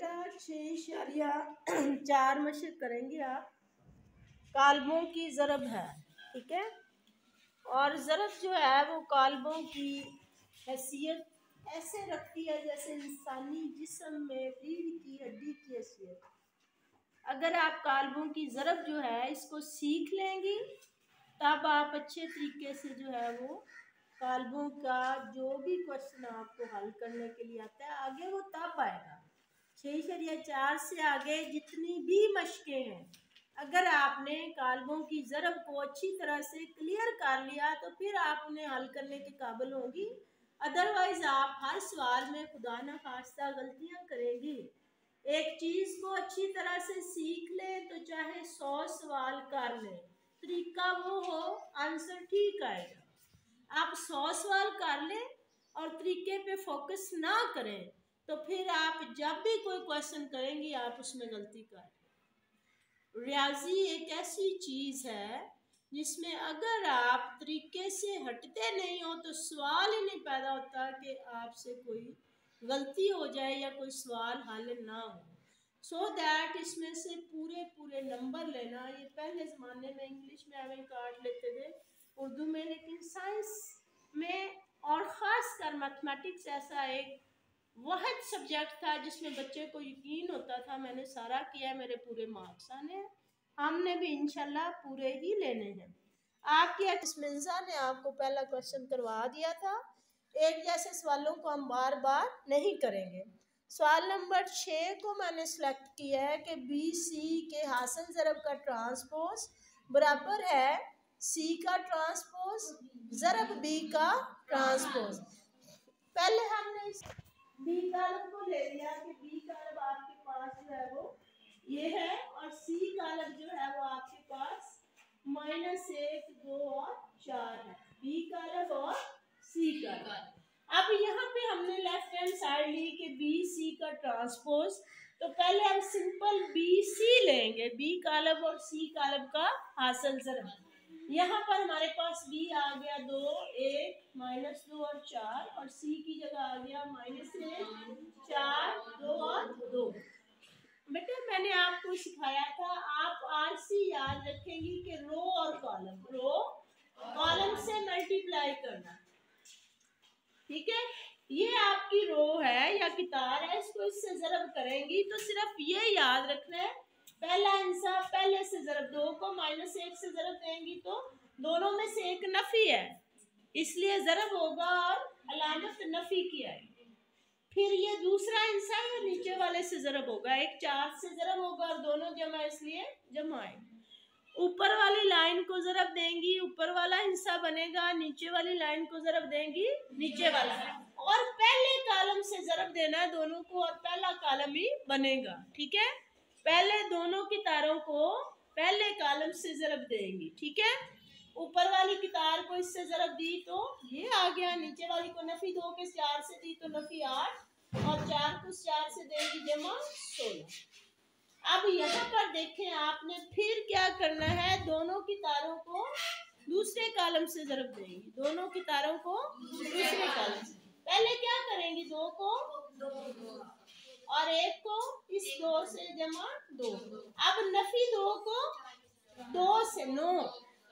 बेटा 6.4 मशक करेंगे आप। काल्बों की ज़रब है, ठीक है। और ज़रब जो है वो काल्बों की हैसियत ऐसे रखती है जैसे इंसानी जिस्म में रीढ़ की हड्डी की हैसियत। अगर आप काल्बों की ज़रब जो है इसको सीख लेंगी तब आप अच्छे तरीके से जो है वो काल्बों का जो भी क्वेश्चन आपको हल करने के लिए आता है आगे वो तब आएगा। 6.4 से आगे जितनी भी मशकें हैं, अगर आपने काल्बों की ज़रब को अच्छी तरह से क्लियर कर लिया तो फिर आप उन्हें हल करने के काबिल होंगी। अदरवाइज आप हर सवाल में खुदा न खास्ता गलतियां करेंगी। एक चीज़ को अच्छी तरह से सीख लें तो चाहे 100 सवाल कर लें, तरीका वो हो आंसर ठीक आएगा। आप 100 सवाल कर लें और तरीके पे फोकस ना करें तो फिर आप जब भी कोई क्वेश्चन करेंगी आप उसमें गलती करेंगे। रियाजी एक ऐसी चीज़ है जिसमें अगर आप तरीके से हटते नहीं हो तो सवाल ही नहीं पैदा होता कि आपसे कोई गलती हो जाए या कोई सवाल हल ना हो। सो दैट इसमें से पूरे नंबर लेना, ये पहले ज़माने में इंग्लिश में एवं काट लेते थे, उर्दू में, लेकिन साइंस में और ख़ास कर मैथमेटिक्स ऐसा एक वाहिद सब्जेक्ट था जिसमें बच्चे को यकीन होता था मैंने सारा किया, मेरे पूरे मार्क्स आने हैं। हमने भी इंशाल्लाह पूरे ही लेने हैं। आपकी एक्समिंजा ने आपको पहला क्वेश्चन करवा दिया था। एक जैसे सवालों को हम बार बार नहीं करेंगे। सवाल नंबर 6 को मैंने सिलेक्ट किया है कि बी सी के हासिल ज़रब का ट्रांसपोज बराबर है सी का ट्रांसपोज ज़रब बी का ट्रांसपोज। पहले हमने इस बी कॉलम को ले लिया कि बी कॉलम आपके पास जो है वो ये है और सी कॉलम जो है वो आपके पास -1, 2 और 4 है। बी कॉलम और सी कॉलम। अब यहाँ पे हमने लेफ्ट हैंड साइड ली कि बी सी का ट्रांसपोज, तो पहले हम सिंपल बी सी लेंगे, बी कॉलम और सी कॉलम का हासिल ज़रब। यहाँ पर हमारे पास बी आ गया 2, 1, -2 और 4 और सी की जगह आ गया -1, 4, 2 और 2। बेटा मैंने आपको सिखाया था, आप आरसी याद रखेंगी कि रो और कॉलम से मल्टीप्लाई करना, ठीक है। ये आपकी रो है या कितार है, इसको इससे ज़रब करेंगी तो सिर्फ ये याद रखना है पहला इंसाफ पहले से ज़रब, 2 को -1 से ज़रब देंगी तो दोनों में से एक नफी है इसलिए ज़रब होगा और अलामत नफी की आएगी। फिर ये दूसरा इंसा है नीचे वाले से ज़रब होगा, एक 4 से ज़रब होगा और दोनों जमा इसलिए जमा आएगी। ऊपर वाली लाइन को ज़रब देंगी ऊपर वाला हिस्सा बनेगा, नीचे वाली लाइन को ज़रब देंगी नीचे वाला, और पहले कॉलम से ज़रब देना है दोनों को और पहला कॉलम ही बनेगा, ठीक है। पहले दोनों की तारों को पहले कॉलम से ज़रब देंगी, ठीक है। ऊपर वाली की तार को इससे ज़रब दी तो ये आ गया, नीचे वाली को नफी 2 के 4 से दी तो नफी 8 और 4 को 4 से देंगी जमा 16। अब यहाँ पर देखें आपने फिर क्या करना है, दोनों की तारों को दूसरे कॉलम से ज़रब देंगी, दोनों की तारों को दूसरे कॉलम से। पहले क्या करेंगी, 2 को और 1 को इस 2 से जमा 2। अब नफी 2 को 2 से 9।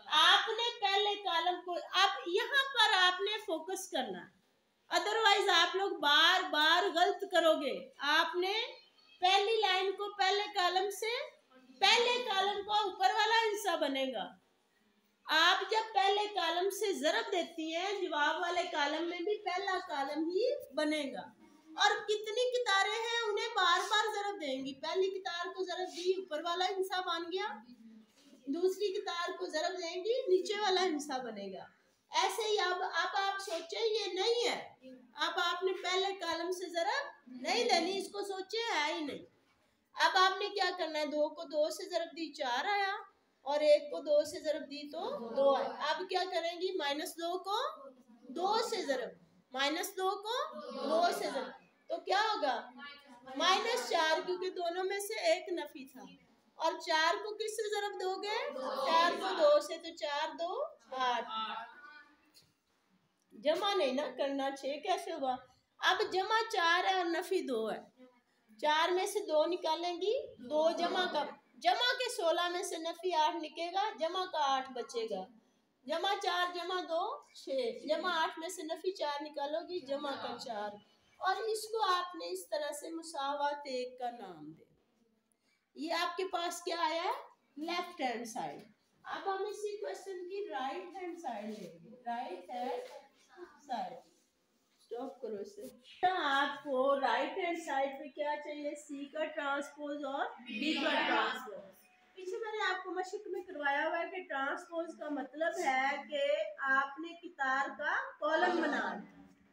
आपने पहले कॉलम को, अब यहाँ पर आपने फोकस करना, अदरवाइज आप लोग बार बार गलत करोगे। आपने पहली लाइन को पहले कॉलम से, पहले कॉलम का ऊपर वाला हिस्सा बनेगा। आप जब पहले कॉलम से ज़रब देती हैं जवाब वाले कॉलम में भी पहला कॉलम ही बनेगा। और कितनी कितारें हैं उन्हें बार बार ज़रब देंगी, पहली कितार को ज़रब दी ऊपर वाला हिस्सा बन गया, दूसरी कितार को ज़रब देंगी नीचे वाला हिस्सा बनेगा। ऐसे ही अब आप सोचे ये नहीं है, अब आपने पहले कॉलम से ज़रब नहीं देनी, इसको सोचे है ही नहीं। अब आपने क्या करना है, 2 को 2 से ज़रब दी 4 आया और 1 को 2 से ज़रब दी तो 2 आया। अब क्या करेंगी, -2 को 2 से ज़रब, -2 को 2 से ज़रब तो क्या होगा -4, क्योंकि दोनों में से एक नफी था। और 4 को किससे ज़रब दोगे, 4 को 2 से, तो 4 2 8। जमा नहीं ना करना, 6 कैसे हुआ। अब जमा 4 है और नफी 2 है, 4 में से 2 निकालेंगी, 2 जमा के 16 में से नफी 8 निकलेगा, जमा का 8 बचेगा, जमा 4 जमा 2 6, जमा 8 में से नफी 4 निकालोगी, जमा का 4। और इसको आपने इस तरह से मुसावात 1 का नाम दे। ये आपके पास क्या आया, लेफ्ट हैंड साइड। अब हम इसी क्वेश्चन की राइट हैंड साइड लेंगे, राइट हैंड साइड। स्टॉप करो इसे। तो आपको राइट हैंड साइड पे क्या चाहिए, सी का ट्रांसपोज और डी का ट्रांसपोज। पीछे मैंने आपको मशक में करवाया हुआ है कि ट्रांसपोज का मतलब है कि आपने कितार का कॉलम बनाना।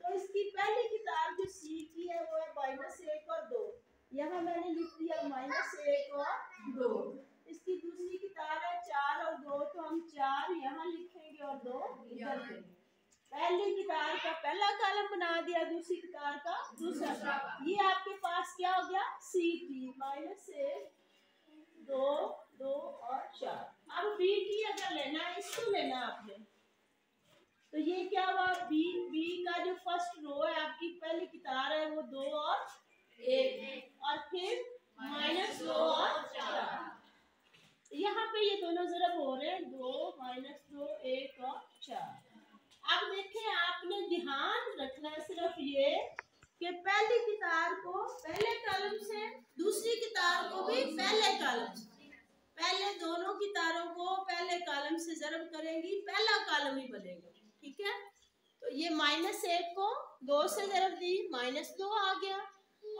तो इसकी पहली कितार जो सी की है वो है -1 और 2, यहाँ मैंने लिख दिया -1 और 2। इसकी दूसरी किताब है 4 और 2, तो हम 4 यहाँ लिखेंगे और 2 इधर लिखेंगे। पहली किताब का पहला कॉलम बना दिया, दूसरी किताब का दूसरा। ये आपके पास क्या हो गया, सी की -1 2 2 और 4। अब बी की अगर लेना है, इसको लेना आपने, तो ये क्या हुआ, बी का जो फर्स्ट रो है आपकी पहली किताब है वो 2 और 1 और फिर -2 और 4। यहाँ पे ये दोनों जरब हो रहे हैं, 2 -2 1 और 4। अब देखें, आपने ध्यान रखना है सिर्फ ये कि पहली किताब को पहले कॉलम से, दूसरी किताब को भी पहले कॉलम से। पहले दोनों किताबों को पहले कॉलम से जरब करेंगी, पहला कॉलम ही बनेगा, ठीक है। तो ये -1 को 2 से जरब दी, -2 आ गया,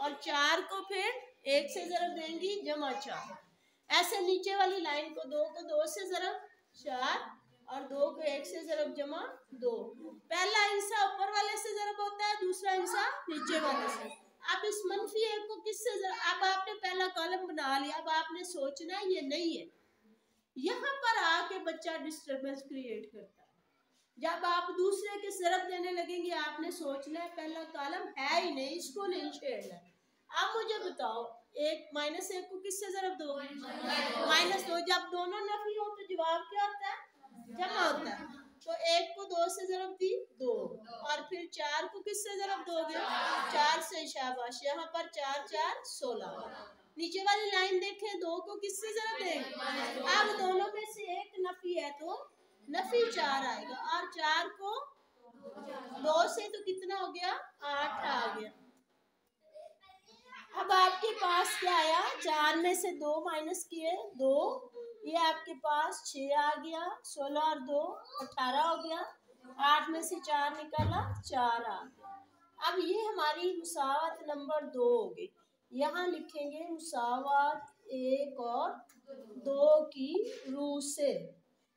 और 4 को फिर 1 से जरब देंगी, जमा 4। ऐसे नीचे वाली लाइन को 2 को 2 से जरब 4 और 2 को 1 से जरब, जमा 2। पहला हिस्सा ऊपर वाले से जरब होता है, दूसरा हिस्सा नीचे वाले से। अब इस -1 को किससे जरब, अब आपने पहला कॉलम बना लिया, अब आपने सोचना ये नहीं है, यहाँ पर आके बच्चा डिस्टर्बेंस क्रिएट करता है। जब आप दूसरे के जरब देने लगेंगे, आपने सोचना है पहला कॉलम है ही नहीं, इसको नहीं छेड़ना। आप मुझे बताओ, एक -1 को किससे जरब दो, -2। जब दोनों नफी हो तो जवाब क्या होता है, जमा होता है। तो 1 को 2 से जरब दी, 2, और फिर 4 को किससे जरब दोगे, 4 से, शाबाश। यहाँ पर 4 4 16। नीचे वाली लाइन देखें, 2 को किससे जरब देंगे, अब दोनों में से एक नफी है तो नफी 4 आएगा, और 4 को 2 से तो कितना हो गया, 8 आ गया। अब आपके पास क्या आया, 4 में से 2 माइनस किए 2, ये आपके पास 6 आ गया, 16 और 2 18 हो गया, 8 में से 4 निकाला 4 आ गया। अब ये हमारी मुसावत नंबर 2 हो गई। यहाँ लिखेंगे मुसावत 1 और 2 की रूह से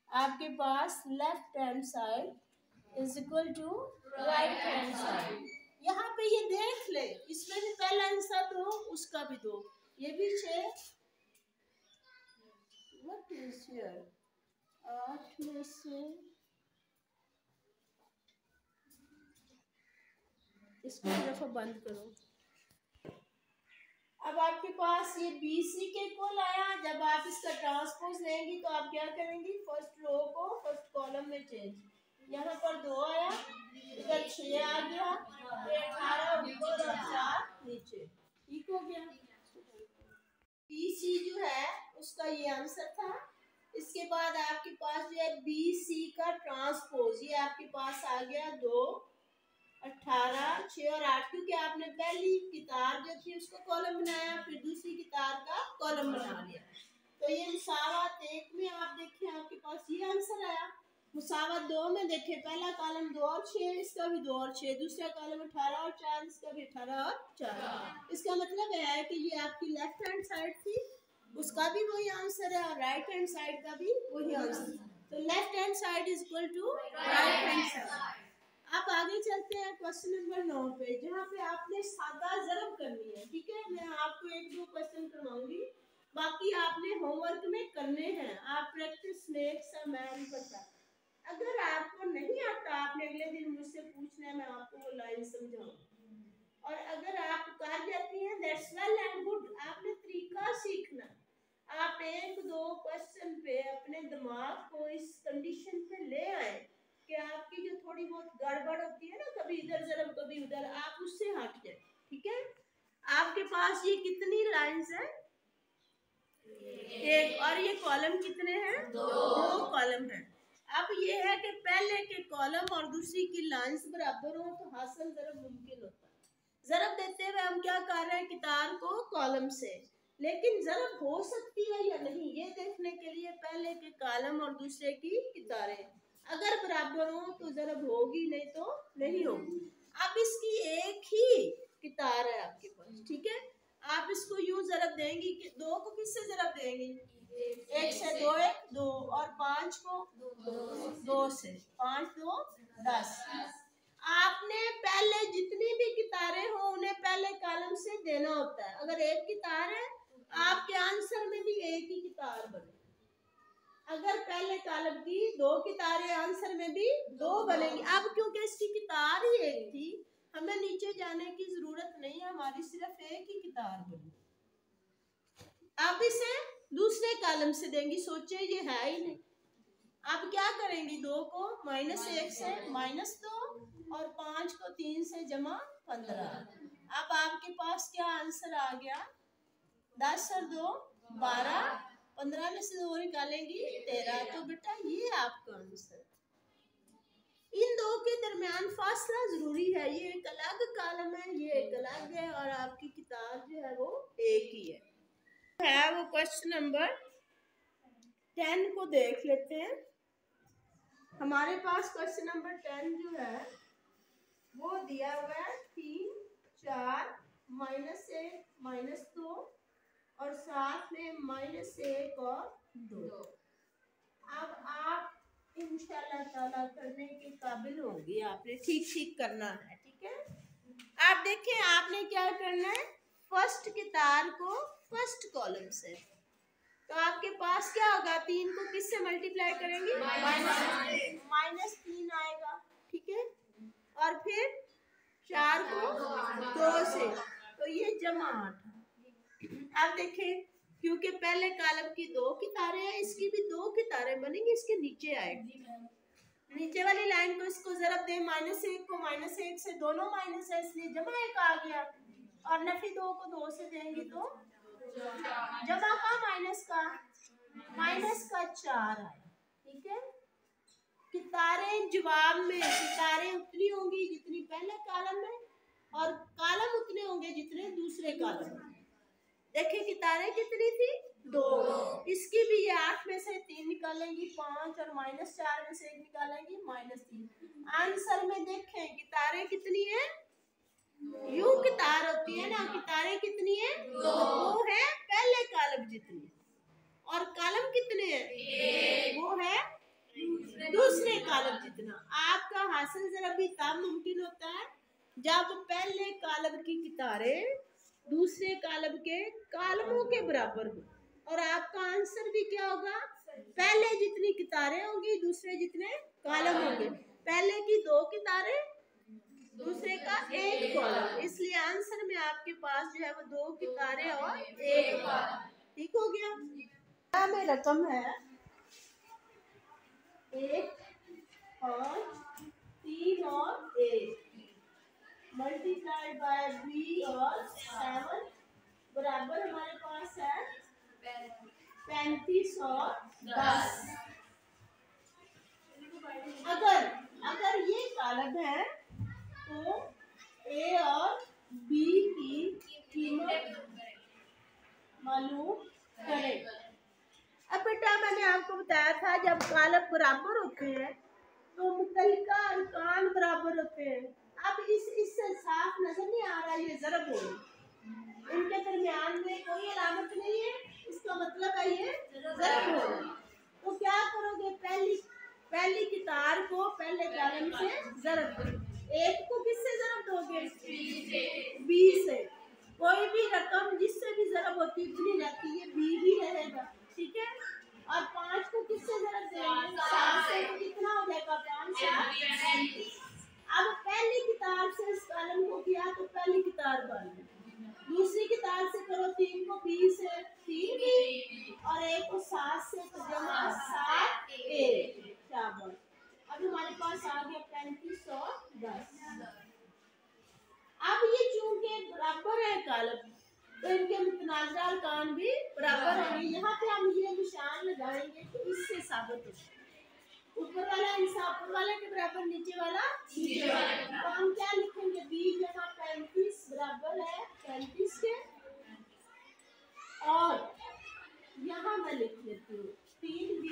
आपके पास left hand side is equal to right hand side. यहाँ पे ये देख ले, इसमें भी पहला हिस्सा 2, उसका भी 2, ये भी 6। What is here? 8 में से, इसको दफा बंद करो। अब आपके पास ये BC के इक्वल आया। जब आप इसका ट्रांसपोज लेंगी तो आप क्या करेंगी, फर्स्ट रो को फर्स्ट कॉलम में चेंज, यहाँ पर 2 आया, इधर 6 आ गया, 18 ऊपर और 4 नीचे, ठीक हो गया। BC जो है उसका ये आंसर था। इसके बाद आपके पास जो है BC का ट्रांसपोज, ये आपके पास आ गया 2 18 6 और 8, क्योंकि आपने पहली किताब जो थी उसको कॉलम बनाया, फिर दूसरी किताब का कॉलम बना लिया। तो ये मुसावत 1 में आप देखें आपके पास ये आंसर आया। मुसावत 2 में देखें, पहला कॉलम 2 और 6, इसका भी 2 और 6, दूसरा कॉलम 18 और 4, इसका भी 18 और 4। इसका मतलब है कि ये आपकी लेफ्ट हैंड साइड थी, उसका भी वही आंसर है, और राइट हैंड साइड का भी वही आंसर। तो left hand side is equal to right hand side. आप आगे चलते हैं क्वेश्चन नंबर 9 पे, जहाँ पे आपने सादा जरब करनी है, ठीक है। मैं आपको 1-2 क्वेश्चन करवाऊंगी, बाकी आपने होमवर्क में करने हैं, आप practice makes a man perfect. अगर आपको नहीं आता, आपने अगले दिन मुझसे पूछना है, मैं आपको वो लाइन समझाऊंगी। और अगर आप कर जाती हैं दैट्स वेल एंड गुड, आपने तरीका सीखना। आप 1-2 क्वेश्चन पे अपने दिमाग को इस कंडीशन पे ले आए कि आपकी जो थोड़ी बहुत गड़बड़ होती है ना, कभी इधर जरब कभी उधर, आप उससे हट जाए, ठीक है। आपके पास ये कितनी लाइंस है? एक। और ये कॉलम कितने हैं? दो कॉलम हैं। अब ये है कि पहले के कॉलम और दूसरी की लाइंस बराबर हो तो हासिल ज़रब मुमकिन होता है। ज़रब देते हुए हम क्या कर रहे हैं? कितार को कॉलम से। लेकिन ज़रब हो सकती है या नहीं ये देखने के लिए पहले के कॉलम और दूसरे की कितारें अगर बराबर हो तो ज़रब होगी, नहीं तो नहीं होगी। अब इसकी एक ही कितार है आपके पास, ठीक है? आप इसको यूं ज़रब देंगी कि दो को किससे ज़रब देंगी? एक से दो, एक दो, और पांच को दो से। 5 2 10। आपने पहले जितनी भी कितारें हो उन्हें पहले कॉलम से देना होता है। अगर एक कितार है आपके आंसर में भी एक ही कितार बने। अगर पहले कॉलम की दो कितारें आंसर में भी दो बनेगी। अब क्योंकि इसकी कितार ही एक थी हमें नीचे जाने की जरूरत नहीं है, हमारी सिर्फ एक ही कितार बनी। अब इसे दूसरे कॉलम से देंगी, सोचे ये है ही नहीं। अब क्या करेंगी? 2 को -1 से -2 और 5 को 3 से जमा 15। अब आपके पास क्या आंसर आ गया? 10 और 2 12, 15 में से 2 निकालेंगी 13। तो बेटा ये आपका आंसर। इन दो के दरमियान फासला जरूरी है। ये एक अलग कॉलम है, ये एक अलग है, और आपकी किताब जो है वो एक ही है वो। क्वेश्चन नंबर 10 को देख लेते हैं। हमारे पास क्वेश्चन नंबर 10 जो है वो दिया हुआ है 3 4 -1 -2 और साथ में -1 और 2। अब आप इंशाल्लाह ताला करने के काबिल होंगे। आपने ठीक ठीक करना है, ठीक है? आप देखें आपने क्या करना है? फर्स्ट कितार को फर्स्ट कॉलम से। तो आपके पास क्या होगा? 3 को किससे मल्टीप्लाई करेंगे? -3 आएगा, ठीक है? और फिर 4 को 2 से, तो ये जमा 8। अब देखें क्योंकि पहले कॉलम की 2 कितारें हैं, इसकी भी 2 कितारें बनेंगी, इसके नीचे आएगी। नीचे वाली लाइन को इसको ज़रब दे, -1 को -1 से, दोनों माइनस है इसलिए जमा 1 आ गया। और नफी 2 को 2 से देंगी तो जमा का माइनस का 4 आया, ठीक है? कितारें जवाब में कितारें उतनी होंगी जितनी पहले कॉलम में, और कॉलम उतने होंगे जितने दूसरे कॉलम में। देखिए कितारें कितनी थी? 2। इसकी भी ये 8 में से 3 निकालेंगी 5, और -4 में से 1 निकालेंगी -3। आंसर में देखें कितारें कितनी है? यूं कितार होती है ना, कितारें कितनी है? 2 है पहले कॉलम जितनी, और कॉलम कितने हैं? वो है दूसरे कॉलम जितना। आपका हासिल जरा भी तब मुमकिन होता है जब पहले कॉलम की कितारें दूसरे कॉलम के कॉलमों के बराबर हो। और आपका आंसर भी क्या होगा? पहले जितनी कितारें होंगी दूसरे जितने कॉलम होंगे। पहले की 2 कितारें, दूसरे का 1 कॉलम, इसलिए आंसर में आपके पास जो है वो 2 कितारें और 1 कॉलम। ठीक हो गया? में रकम है 1 5 3 और 1 मल्टीप्लाइड बाय b और 7 बराबर हमारे पास है 35 और 10। अगर ये कॉलम है तो a और b की कीमत मालूम करें। अब बेटा मैंने आपको बताया था जब कॉलम बराबर होते हैं तो मुतल्लिका अरकान बराबर होते हैं। अब इससे साफ नजर नहीं आ रहा ये ज़रब हो, इनके दरमियान में कोई अलामत नहीं है, इसका मतलब है ये ज़रब हो। तो क्या करोगे? पहली कितार को पहले कॉलम से ज़रब करो। 1 को किससे ज़रब दोगे? b से। कोई भी रकम जिससे भी ज़रब होती है उतनी रहती है, b भी रहेगा, ठीक है? और 5 को किससे ज़रब देंगे? 7 से, तो कितना हो जाएगा? 5 7। अब पहली कितार से इस कॉलम को किया तो पहली कितार बन गई, दूसरी कितार से करो 3 को b से 3 b, और 1 को 7 से तो जमा 7 1। शाबाश। अब हमारे पास आ गया 35 और 10। अब ये चूंकि बराबर है कॉलम तो इनके मुतनाज़िर अरकान भी बराबर होंगे। यहाँ पे हम ये निशान लगाएंगे कि इससे साबित हो, ऊपर वाला इंसाफ ऊपर वाले के बराबर, नीचे वाला नीचे वाला। तो हम क्या लिखेंगे, b जहाँ 35 बराबर है 35 के, और यहाँ मैं लिख देती हूँ 3b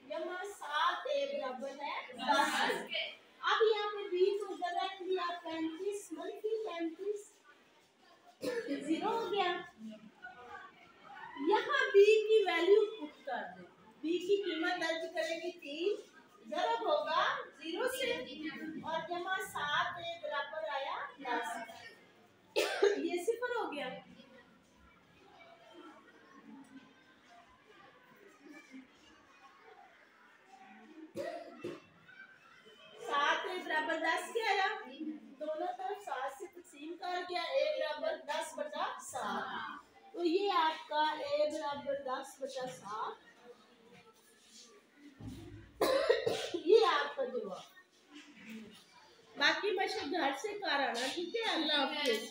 जहाँ 7a बराबर है 10 के। अब यहाँ पे b को उधर रख दिया, 35 मनफी 35 0 हो गया। यहाँ b की वैल्यू पुट कर दे, b की कीमत दर्ज करेंगे 3, जरब होगा 0 से, और जमा 7a बराबर आया 10, ये 0 हो गया। बराबर 10 के आया, दोनों तरफ 7 से तकसीम कर गया, a बराबर 10/7। तो ये आपका a बराबर 10/7, ये आपका जवाब। बाकी मशक घर से कर आना, ठीक है। अल्लाह हाफिज़।